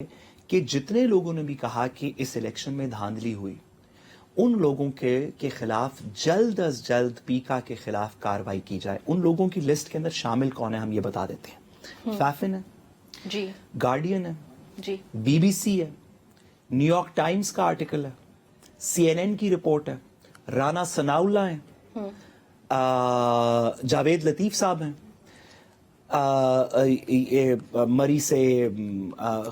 کہ جتنے لوگوں نے بھی کہا کہ اس الیکشن میں دھاندلی ہوئی ان لوگوں کے خلاف جلد از جلد پیکا کے خلاف کاروائی کی جائے. ان لوگوں کی لسٹ کے اندر شامل کون ہے ہم یہ بتا دیتے ہیں. فیفن ہے جی, گارڈین ہے جی, بی بی سی ہے, نیو یارک ٹائمز کا آرٹیکل ہے, سی این این کی رپورٹ ہے, رانا ثناء اللہ ہیں, جاوید لطیف صاحب ہیں, مری سے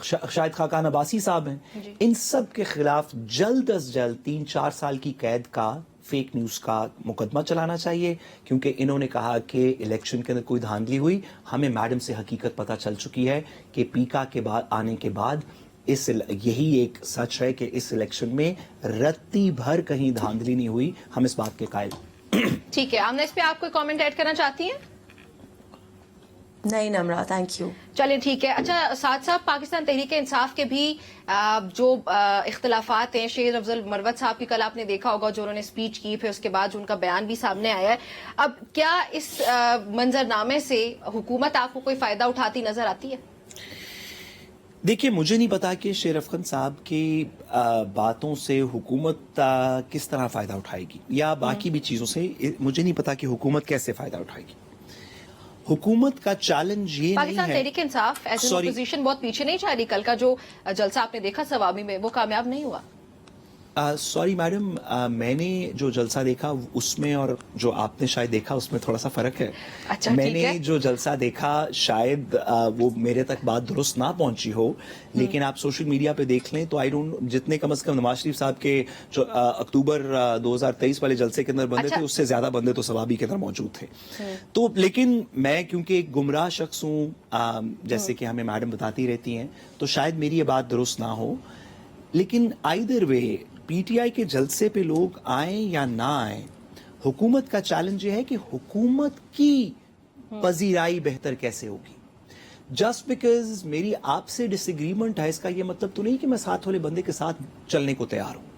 شاہد خاقان عباسی صاحب ہیں. ان سب کے خلاف جلد از جلد 3-4 سال کی قید کا فیک نیوز کا مقدمہ چلانا چاہیے, کیونکہ انہوں نے کہا کہ الیکشن کے اندر کوئی دھاندلی ہوئی. ہمیں میڈم سے حقیقت پتہ چل چکی ہے کہ پیکا کے بعد آنے کے بعد یہی ایک سچ ہے کہ اس الیکشن میں رتی بھر کہیں دھاندلی نہیں ہوئی. ہم اس بات کے قائل. ٹھیک ہے, آمنہ اس پہ آپ کوئی کامنٹ ایڈ کرنا چاہتی ہیں؟ نہیں نمرا, تھینک یو. چلیں ٹھیک ہے. اچھا ساتھ ساتھ پاکستان تحریک انصاف کے بھی جو اختلافات ہیں, شیر افضل مروت صاحب کی کل آپ نے دیکھا ہوگا جو انہوں نے سپیچ کی, پھر اس کے بعد جو ان کا بیان بھی سامنے آیا ہے. اب کیا اس منظرنامے سے حکومت آپ کو کوئی فائدہ اٹھاتی نظر آتی ہے؟ دیکھیے, مجھے نہیں پتا کہ شیر افخن صاحب کی باتوں سے حکومت کس طرح فائدہ اٹھائے گی, یا باقی بھی چیزوں سے مجھے نہیں پتا کہ حکومت کیسے فائدہ اٹھائے گی. حکومت کا چیلنج یہ نہیں ہے. Pakistan Tehreek Insaf as an opposition بہت پیچھے نہیں جا رہی. کل کا جو جلسہ آپ نے دیکھا سوابی میں وہ کامیاب نہیں ہوا. سوری میڈم, میں نے جو جلسہ دیکھا اس میں اور جو آپ نے شاید دیکھا اس میں تھوڑا سا فرق ہے. اچھا, میں نے جو جلسہ دیکھا شاید وہ میرے تک بات درست نہ پہنچی ہو, لیکن آپ سوشل میڈیا پہ دیکھ لیں تو جتنے کم از کم نواز شریف صاحب کے جو اکتوبر 2023 والے جلسے کے اندر بندے تھے اس سے زیادہ بندے تو سوابی کے اندر موجود تھے. تو لیکن میں کیونکہ ایک گمراہ شخص ہوں, جیسے کہ ہمیں میڈم بتاتی رہتی ہیں, تو شاید میری یہ بات درست نہ ہو. لیکن either way P T I کے جلسے پہ لوگ آئیں یا نہ آئیں, حکومت کا چیلنج یہ ہے کہ حکومت کی پذیرائی بہتر کیسے ہوگی. جسٹ بیکاز میری آپ سے ڈس ایگریمنٹ ہے اس کا یہ مطلب تو نہیں کہ میں ساتھ والے بندے کے ساتھ چلنے کو تیار ہوں.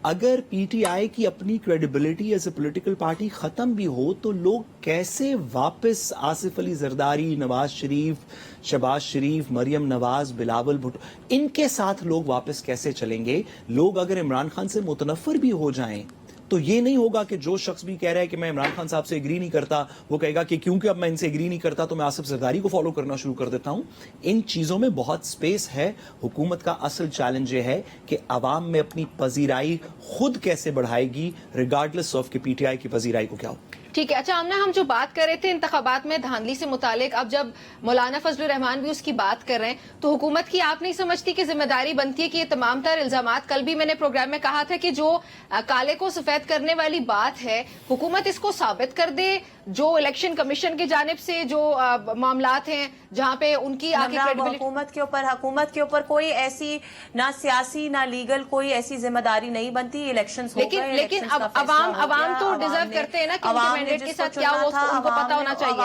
اگر پی ٹی آئی کی اپنی credibility as a political party ختم بھی ہو تو لوگ کیسے واپس آصف علی زرداری, نواز شریف, شہباز شریف, مریم نواز, بلاول بھٹو, ان کے ساتھ لوگ واپس کیسے چلیں گے. لوگ اگر عمران خان سے متنفر بھی ہو جائیں تو یہ نہیں ہوگا کہ جو شخص بھی کہہ رہا ہے کہ میں عمران خان صاحب سے اگری نہیں کرتا وہ کہے گا کہ کیونکہ اب میں ان سے اگری نہیں کرتا تو میں آصف زرداری کو فالو کرنا شروع کر دیتا ہوں. ان چیزوں میں بہت سپیس ہے. حکومت کا اصل چیلنج یہ ہے کہ عوام میں اپنی پذیرائی خود کیسے بڑھائے گی, ریگارڈلیس آف کہ پی ٹی آئی کی پذیرائی کو کیا ہو. ٹھیک ہے. اچھا آمنہ, ہم جو بات کر رہے تھے انتخابات میں دھاندلی سے متعلق, اب جب مولانا فضل الرحمان بھی اس کی بات کر رہے ہیں تو حکومت کی آپ نہیں سمجھتی کہ ذمہ داری بنتی ہے کہ یہ تمام تر الزامات, کل بھی میں نے پروگرام میں کہا تھا کہ جو کالے کو سفید کرنے والی بات ہے حکومت اس کو ثابت کر دے, جو الیکشن کمیشن کی جانب سے جو معاملات ہیں جہاں پہ ان کی آگے حکومت کے اوپر کوئی ایسی نہ سیاسی نہ لیگل کوئی ایسی ذمہ داری نہیں بنتی. الیکشنز ہو گئے, لیکن عوام تو ڈیزرو کرتے ہیں نا کہ مینڈیٹ کے ساتھ کیا ہو ان کو پتہ ہونا چاہیے.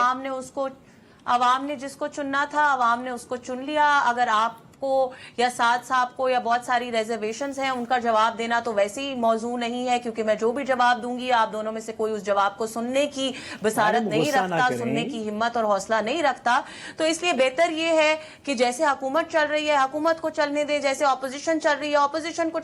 عوام نے جس کو چننا تھا عوام نے اس کو چن لیا. اگر آپ کو یا سعد صاحب کو یا بہت ساری ریزرویشنز ہیں ان کا جواب دینا تو ویسے ہی موضوع نہیں ہے, کیونکہ میں جو بھی جواب دوں گی آپ دونوں میں سے کوئی اس جواب کو سننے کی بصارت نہیں رکھتا, سننے کی ہمت اور حوصلہ نہیں رکھتا. تو اس لیے بہتر یہ ہے کہ جیسے حکومت چل رہی ہے حکومت کو چلنے دیں, جیسے اپوزیشن چل رہی ہے اپوزیشن کو